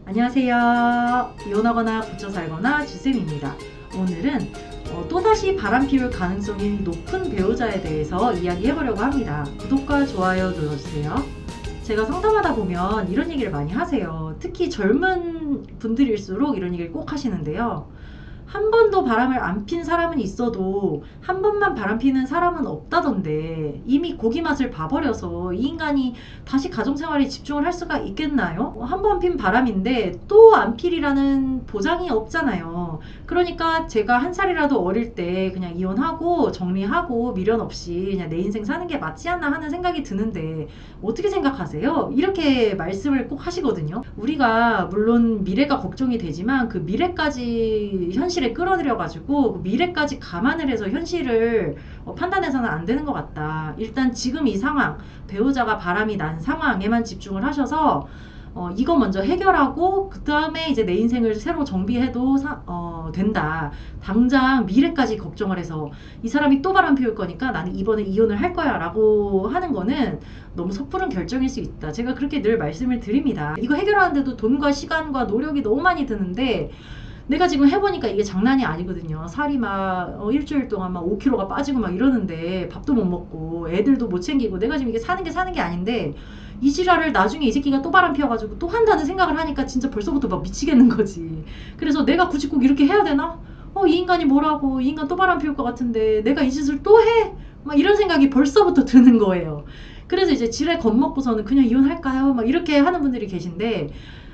안녕하세요. 이혼하거나 고쳐 살거나 주쌤입니다. 오늘은 또다시 바람 피울 가능성이 높은 배우자에 대해서 이야기해보려고 합니다. 구독과 좋아요 눌러주세요. 제가 상담하다 보면 이런 얘기를 많이 하세요. 특히 젊은 분들일수록 이런 얘기를 꼭 하시는데요. 한 번도 바람을 안 핀 사람은 있어도 한 번만 바람 피는 사람은 없다던데 이미 고기 맛을 봐버려서 이 인간이 다시 가정생활에 집중을 할 수가 있겠나요? 한 번 핀 바람인데 또 안 필이라는 보장이 없잖아요. 그러니까 제가 한 살이라도 어릴 때 그냥 이혼하고 정리하고 미련 없이 그냥 내 인생 사는 게 맞지 않나 하는 생각이 드는데 어떻게 생각하세요? 이렇게 말씀을 꼭 하시거든요. 우리가 물론 미래가 걱정이 되지만 그 미래까지 현실에 끌어들여가지고 그 미래까지 감안을 해서 현실을 판단해서는 안 되는 것 같다. 일단 지금 이 상황, 배우자가 바람이 난 상황에만 집중을 하셔서 이거 먼저 해결하고 그 다음에 이제 내 인생을 새로 정비해도 된다. 당장 미래까지 걱정을 해서 이 사람이 또 바람 피울 거니까 나는 이번에 이혼을 할 거야 라고 하는 거는 너무 섣부른 결정일 수 있다. 제가 그렇게 늘 말씀을 드립니다. 이거 해결하는데도 돈과 시간과 노력이 너무 많이 드는데 내가 지금 해보니까 이게 장난이 아니거든요. 살이 막 일주일 동안 막 5kg가 빠지고 막 이러는데 밥도 못 먹고 애들도 못 챙기고 내가 지금 이게 사는 게 아닌데 이 지랄을 나중에 이 새끼가 또 바람 피워가지고 또 한다는 생각을 하니까 진짜 벌써부터 막 미치겠는 거지. 그래서 내가 굳이 꼭 이렇게 해야 되나? 이 인간이 뭐라고, 이 인간 또 바람 피울 것 같은데 내가 이 짓을 또 해? 막 이런 생각이 벌써부터 드는 거예요. 그래서 이제 지레 겁먹고서는 그냥 이혼할까요? 막 이렇게 하는 분들이 계신데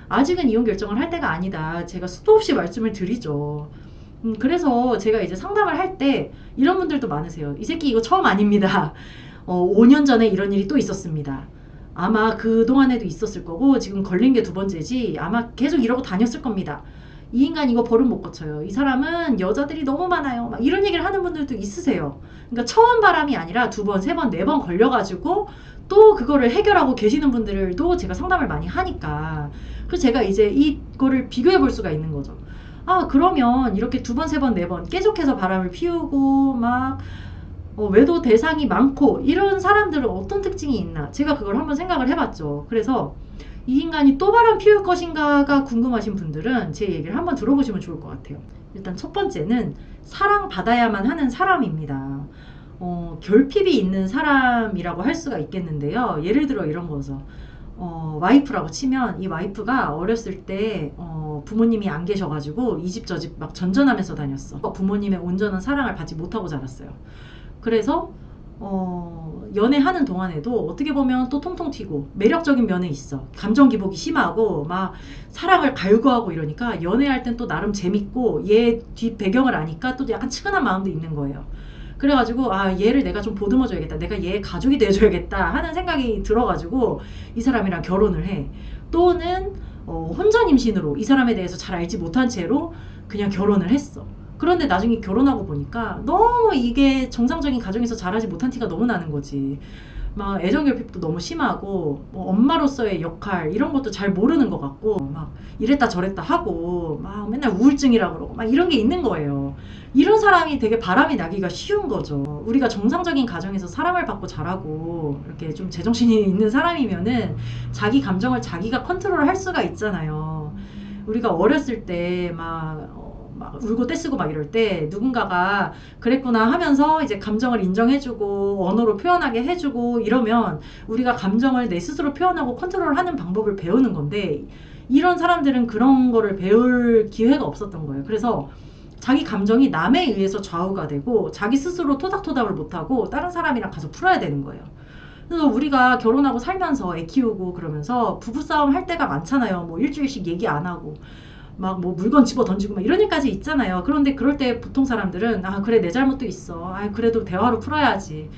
아직은 이혼 결정을 할 때가 아니다. 제가 수도 없이 말씀을 드리죠. 그래서 제가 이제 상담을 할 때 이런 분들도 많으세요. 이 새끼 이거 처음 아닙니다. 5년 전에 이런 일이 또 있었습니다. 아마 그동안에도 있었을 거고 지금 걸린 게 2번째지 아마 계속 이러고 다녔을 겁니다. 이 인간 이거 버릇 못 고쳐요. 이 사람은 여자들이 너무 많아요. 막 이런 얘기를 하는 분들도 있으세요. 그러니까 처음 바람이 아니라 2번, 3번, 4번 걸려가지고 또 그거를 해결하고 계시는 분들도 제가 상담을 많이 하니까 그래서 제가 이제 이거를 비교해 볼 수가 있는 거죠. 그러면 이렇게 2번, 3번, 4번 계속해서 바람을 피우고 막 외도 대상이 많고 이런 사람들은 어떤 특징이 있나 제가 그걸 한번 생각을 해봤죠. 그래서 이 인간이 또 바람 피울 것인가가 궁금하신 분들은 제 얘기를 한번 들어보시면 좋을 것 같아요. 일단 첫 번째는 사랑받아야만 하는 사람입니다. 결핍이 있는 사람이라고 할 수가 있겠는데요. 예를 들어 이런 거죠. 와이프라고 치면 이 와이프가 어렸을 때 부모님이 안 계셔가지고 이 집 저 집 막 전전하면서 다녔어. 부모님의 온전한 사랑을 받지 못하고 자랐어요. 그래서 연애하는 동안에도 어떻게 보면 또 통통 튀고 매력적인 면에 있어. 감정 기복이 심하고 막 사랑을 갈구하고 이러니까 연애할 땐 또 나름 재밌고 얘 뒷 배경을 아니까 또 약간 측은한 마음도 있는 거예요. 그래가지고 얘를 내가 좀 보듬어줘야겠다. 내가 얘 가족이 돼줘야겠다 하는 생각이 들어가지고 이 사람이랑 결혼을 해. 또는 혼전 임신으로 이 사람에 대해서 잘 알지 못한 채로 그냥 결혼을 했어. 그런데 나중에 결혼하고 보니까 너무 이게 정상적인 가정에서 자라지 못한 티가 너무 나는 거지. 막 애정결핍도 너무 심하고 엄마로서의 역할 이런 것도 잘 모르는 것 같고 막 이랬다 저랬다 하고 막 맨날 우울증이라 그러고 막 이런 게 있는 거예요. 이런 사람이 되게 바람이 나기가 쉬운 거죠. 우리가 정상적인 가정에서 사랑을 받고 자라고 이렇게 좀 제정신이 있는 사람이면은 자기 감정을 자기가 컨트롤할 수가 있잖아요. 우리가 어렸을 때 막 울고 떼쓰고 막 이럴 때 누군가가 그랬구나 하면서 이제 감정을 인정해주고 언어로 표현하게 해주고 이러면 우리가 감정을 내 스스로 표현하고 컨트롤하는 방법을 배우는 건데 이런 사람들은 그런 거를 배울 기회가 없었던 거예요. 그래서 자기 감정이 남에 의해서 좌우가 되고 자기 스스로 토닥토닥을 못하고 다른 사람이랑 가서 풀어야 되는 거예요. 그래서 우리가 결혼하고 살면서 애 키우고 그러면서 부부싸움 할 때가 많잖아요. 뭐 일주일씩 얘기 안 하고 막 뭐 물건 집어 던지고 막 이런 일까지 있잖아요. 그런데 그럴 때 보통 사람들은 그래 내 잘못도 있어. 그래도 대화로 풀어야지.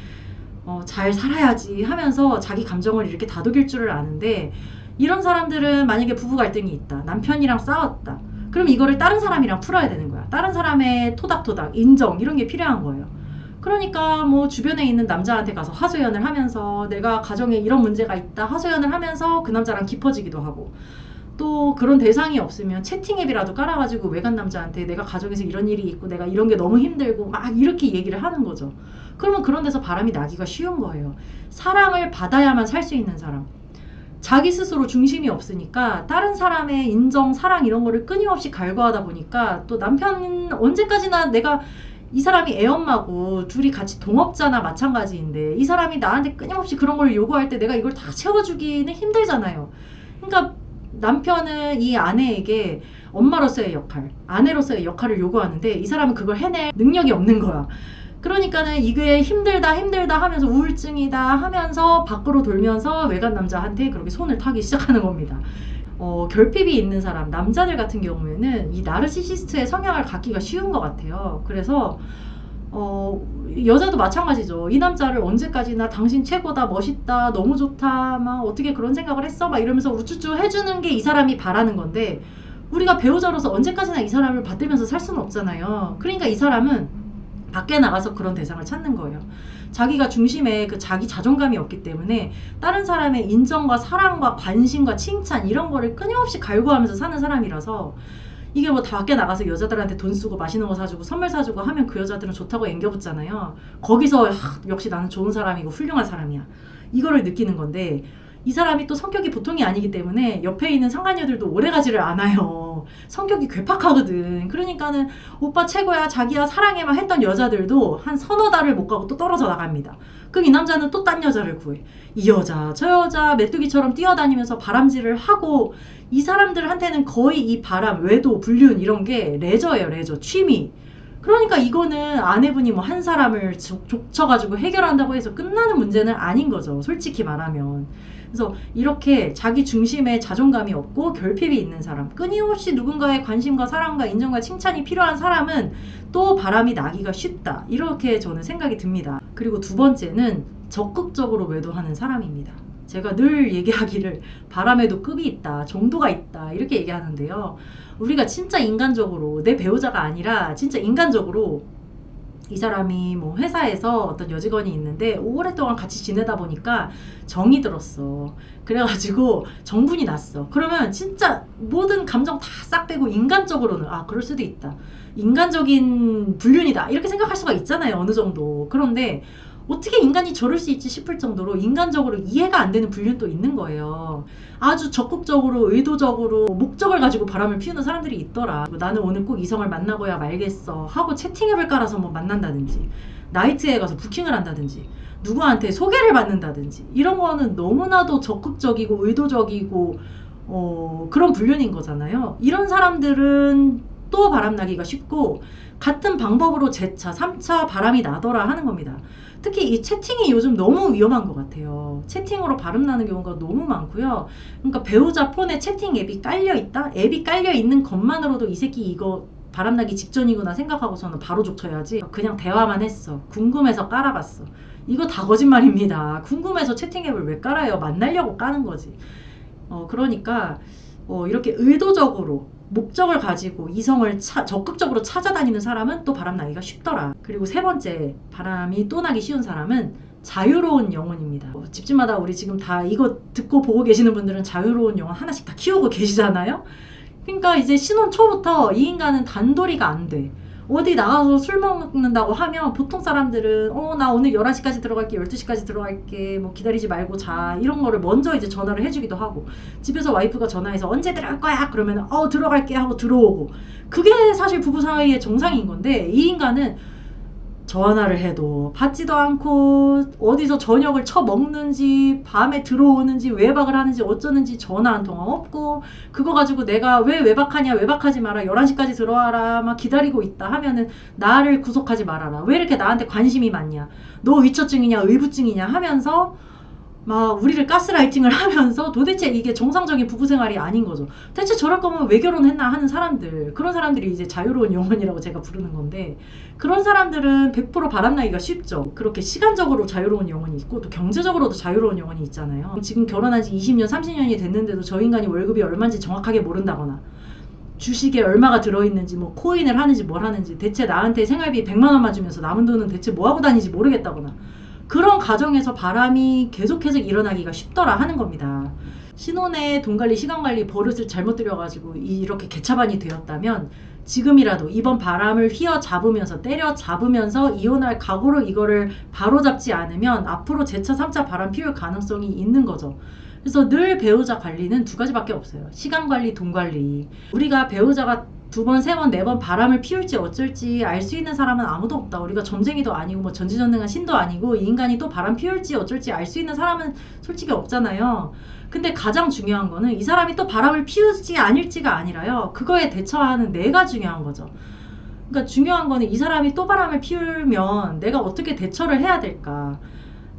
잘 살아야지 하면서 자기 감정을 이렇게 다독일 줄을 아는데 이런 사람들은 만약에 부부 갈등이 있다. 남편이랑 싸웠다. 그럼 이거를 다른 사람이랑 풀어야 되는 거야. 다른 사람의 토닥토닥, 인정 이런 게 필요한 거예요. 그러니까 뭐 주변에 있는 남자한테 가서 하소연을 하면서 내가 가정에 이런 문제가 있다 하소연을 하면서 그 남자랑 깊어지기도 하고 또 그런 대상이 없으면 채팅 앱이라도 깔아가지고 외간 남자한테 내가 가정에서 이런 일이 있고 내가 이런 게 너무 힘들고 막 이렇게 얘기를 하는 거죠. 그러면 그런 데서 바람이 나기가 쉬운 거예요. 사랑을 받아야만 살 수 있는 사람. 자기 스스로 중심이 없으니까 다른 사람의 인정, 사랑 이런 거를 끊임없이 갈구하다 보니까 또 남편 언제까지나 내가 이 사람이 애엄마고 둘이 같이 동업자나 마찬가지인데 이 사람이 나한테 끊임없이 그런 걸 요구할 때 내가 이걸 다 채워주기는 힘들잖아요. 그러니까 남편은 이 아내에게 엄마로서의 역할, 아내로서의 역할을 요구하는데 이 사람은 그걸 해낼 능력이 없는 거야. 그러니까는 이게 힘들다 힘들다 하면서 우울증이다 하면서 밖으로 돌면서 외간 남자한테 그렇게 손을 타기 시작하는 겁니다. 결핍이 있는 사람, 남자들 같은 경우에는 이 나르시시스트의 성향을 갖기가 쉬운 것 같아요. 그래서 여자도 마찬가지죠. 이 남자를 언제까지나 당신 최고다, 멋있다, 너무 좋다, 막 어떻게 그런 생각을 했어? 막 이러면서 우쭈쭈 해주는 게 이 사람이 바라는 건데 우리가 배우자로서 언제까지나 이 사람을 받들면서 살 수는 없잖아요. 그러니까 이 사람은 밖에 나가서 그런 대상을 찾는 거예요. 자기가 중심에 그 자기 자존감이 없기 때문에 다른 사람의 인정과 사랑과 관심과 칭찬 이런 거를 끊임없이 갈구하면서 사는 사람이라서 이게 뭐 다 밖에 나가서 여자들한테 돈 쓰고 맛있는 거 사주고 선물 사주고 하면 그 여자들은 좋다고 앵겨붙잖아요. 거기서 역시 나는 좋은 사람이고 훌륭한 사람이야. 이거를 느끼는 건데 이 사람이 또 성격이 보통이 아니기 때문에 옆에 있는 상간녀들도 오래가지를 않아요. 성격이 괴팍하거든. 그러니까는 오빠 최고야, 자기야, 사랑해 막 했던 여자들도 한 서너 달을 못 가고 또 떨어져 나갑니다. 그럼 이 남자는 또 딴 여자를 구해. 이 여자, 저 여자 메뚜기처럼 뛰어다니면서 바람질을 하고 이 사람들한테는 거의 이 바람, 외도, 불륜 이런 게 레저예요, 레저, 취미. 그러니까 이거는 아내분이 뭐 한 사람을 족쳐가지고 해결한다고 해서 끝나는 문제는 아닌 거죠. 솔직히 말하면. 그래서 이렇게 자기 중심에 자존감이 없고 결핍이 있는 사람, 끊임없이 누군가의 관심과 사랑과 인정과 칭찬이 필요한 사람은 또 바람이 나기가 쉽다. 이렇게 저는 생각이 듭니다. 그리고 두 번째는 적극적으로 외도하는 사람입니다. 제가 늘 얘기하기를 바람에도 급이 있다, 정도가 있다 이렇게 얘기하는데요. 우리가 진짜 인간적으로 내 배우자가 아니라 진짜 인간적으로 이 사람이 뭐 회사에서 어떤 여직원이 있는데 오랫동안 같이 지내다 보니까 정이 들었어. 그래가지고 정분이 났어. 그러면 진짜 모든 감정 다 싹 빼고 인간적으로는 아 그럴 수도 있다. 인간적인 불륜이다. 이렇게 생각할 수가 있잖아요. 어느 정도. 그런데 어떻게 인간이 저럴 수 있지 싶을 정도로 인간적으로 이해가 안 되는 불륜도 있는 거예요. 아주 적극적으로 의도적으로 목적을 가지고 바람을 피우는 사람들이 있더라. 나는 오늘 꼭 이성을 만나고야 말겠어 하고 채팅앱을 깔아서 뭐 만난다든지 나이트에 가서 부킹을 한다든지 누구한테 소개를 받는다든지 이런 거는 너무나도 적극적이고 의도적이고 그런 불륜인 거잖아요. 이런 사람들은 또 바람나기가 쉽고 같은 방법으로 제차, 3차 바람이 나더라 하는 겁니다. 특히 이 채팅이 요즘 너무 위험한 것 같아요. 채팅으로 바람 나는 경우가 너무 많고요. 그러니까 배우자 폰에 채팅 앱이 깔려있다? 앱이 깔려있는 것만으로도 이 새끼 이거 바람나기 직전이구나 생각하고서는 바로 족쳐야지. 그냥 대화만 했어. 궁금해서 깔아봤어. 이거 다 거짓말입니다. 궁금해서 채팅 앱을 왜 깔아요? 만나려고 까는 거지. 그러니까 이렇게 의도적으로 목적을 가지고 이성을 적극적으로 찾아다니는 사람은 또 바람나기가 쉽더라. 그리고 세 번째 바람이 또 나기 쉬운 사람은 자유로운 영혼입니다. 집집마다 우리 지금 다 이거 듣고 보고 계시는 분들은 자유로운 영혼 하나씩 다 키우고 계시잖아요. 그러니까 이제 신혼 초부터 이 인간은 단도리가 안 돼. 어디 나가서 술 먹는다고 하면 보통 사람들은 나 오늘 11시까지 들어갈게, 12시까지 들어갈게, 뭐 기다리지 말고 자 이런 거를 먼저 이제 전화를 해주기도 하고 집에서 와이프가 전화해서 언제 들어갈 거야? 그러면 들어갈게 하고 들어오고 그게 사실 부부 사이의 정상인 건데 이 인간은 전화를 해도 받지도 않고 어디서 저녁을 처먹는지 밤에 들어오는지 외박을 하는지 어쩌는지 전화 한 통화 없고 그거 가지고 내가 왜 외박하냐 외박하지 마라 11시까지 들어와라 막 기다리고 있다 하면은 나를 구속하지 말아라 왜 이렇게 나한테 관심이 많냐 너 위처증이냐 의부증이냐 하면서 막 우리를 가스라이팅을 하면서 도대체 이게 정상적인 부부생활이 아닌 거죠. 대체 저럴 거면 왜 결혼했나 하는 사람들 그런 사람들이 이제 자유로운 영혼이라고 제가 부르는 건데 그런 사람들은 100% 바람나기가 쉽죠. 그렇게 시간적으로 자유로운 영혼이 있고 또 경제적으로도 자유로운 영혼이 있잖아요. 지금 결혼한 지 20년 30년이 됐는데도 저 인간이 월급이 얼마인지 정확하게 모른다거나 주식에 얼마가 들어있는지 뭐 코인을 하는지 뭘 하는지 대체 나한테 생활비 100만 원만 주면서 남은 돈은 대체 뭐하고 다니지 모르겠다거나 그런 가정에서 바람이 계속해서 일어나기가 쉽더라 하는 겁니다. 신혼에 돈관리 시간관리 버릇을 잘못 들여가지고 이렇게 개차반이 되었다면 지금이라도 이번 바람을 휘어잡으면서 때려잡으면서 이혼할 각오로 이거를 바로잡지 않으면 앞으로 제차 3차 바람 피울 가능성이 있는 거죠. 그래서 늘 배우자 관리는 두 가지밖에 없어요. 시간 관리, 돈 관리. 우리가 배우자가 두 번, 세 번, 네 번 바람을 피울지 어쩔지 알 수 있는 사람은 아무도 없다. 우리가 점쟁이도 아니고 뭐 전지전능한 신도 아니고 이 인간이 또 바람 피울지 어쩔지 알 수 있는 사람은 솔직히 없잖아요. 근데 가장 중요한 거는 이 사람이 또 바람을 피울지 아닐지가 아니라요. 그거에 대처하는 내가 중요한 거죠. 그러니까 중요한 거는 이 사람이 또 바람을 피우면 내가 어떻게 대처를 해야 될까.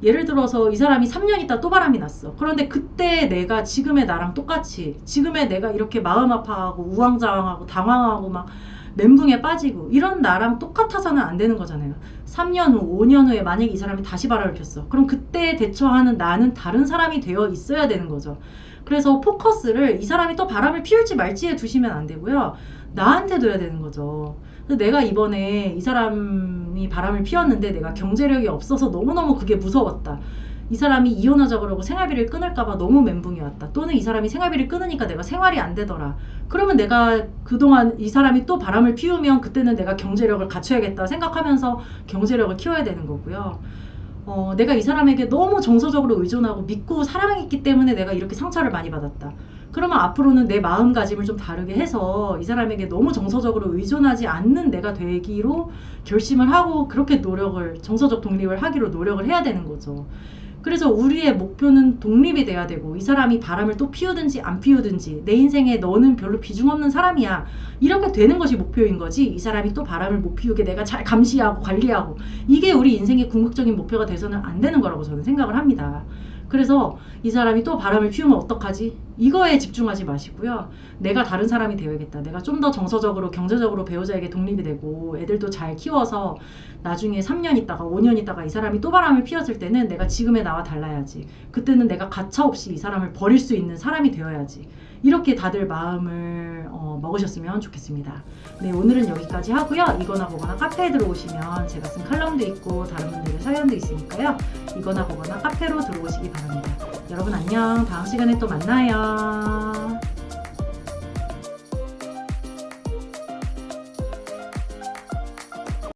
예를 들어서 이 사람이 3년 있다 또 바람이 났어. 그런데 그때 내가 지금의 나랑 똑같이 지금의 내가 이렇게 마음 아파하고 우왕좌왕하고 당황하고 막 멘붕에 빠지고 이런 나랑 똑같아서는 안 되는 거잖아요. 3년 후, 5년 후에 만약에 이 사람이 다시 바람을 폈어. 그럼 그때 대처하는 나는 다른 사람이 되어 있어야 되는 거죠. 그래서 포커스를 이 사람이 또 바람을 피울지 말지에 두시면 안 되고요. 나한테 둬야 되는 거죠. 내가 이번에 이 사람이 바람을 피웠는데 내가 경제력이 없어서 너무너무 그게 무서웠다. 이 사람이 이혼하자 그러고 생활비를 끊을까봐 너무 멘붕이 왔다. 또는 이 사람이 생활비를 끊으니까 내가 생활이 안 되더라. 그러면 내가 그동안 이 사람이 또 바람을 피우면 그때는 내가 경제력을 갖춰야겠다 생각하면서 경제력을 키워야 되는 거고요. 내가 이 사람에게 너무 정서적으로 의존하고 믿고 사랑했기 때문에 내가 이렇게 상처를 많이 받았다. 그러면 앞으로는 내 마음가짐을 좀 다르게 해서 이 사람에게 너무 정서적으로 의존하지 않는 내가 되기로 결심을 하고 그렇게 노력을, 정서적 독립을 하기로 노력을 해야 되는 거죠. 그래서 우리의 목표는 독립이 돼야 되고 이 사람이 바람을 또 피우든지 안 피우든지 내 인생에 너는 별로 비중 없는 사람이야. 이렇게 되는 것이 목표인 거지 이 사람이 또 바람을 못 피우게 내가 잘 감시하고 관리하고 이게 우리 인생의 궁극적인 목표가 돼서는 안 되는 거라고 저는 생각을 합니다. 그래서 이 사람이 또 바람을 피우면 어떡하지? 이거에 집중하지 마시고요. 내가 다른 사람이 되어야겠다. 내가 좀 더 정서적으로 경제적으로 배우자에게 독립이 되고 애들도 잘 키워서 나중에 3년 있다가 5년 있다가 이 사람이 또 바람을 피웠을 때는 내가 지금의 나와 달라야지. 그때는 내가 가차없이 이 사람을 버릴 수 있는 사람이 되어야지. 이렇게 다들 마음을 먹으셨으면 좋겠습니다. 네, 오늘은 여기까지 하고요. 이거나 보거나 카페에 들어오시면 제가 쓴 칼럼도 있고 다른 분들의 사연도 있으니까요. 이거나 보거나 카페로 들어오시기 바랍니다. 여러분 안녕. 다음 시간에 또 만나요.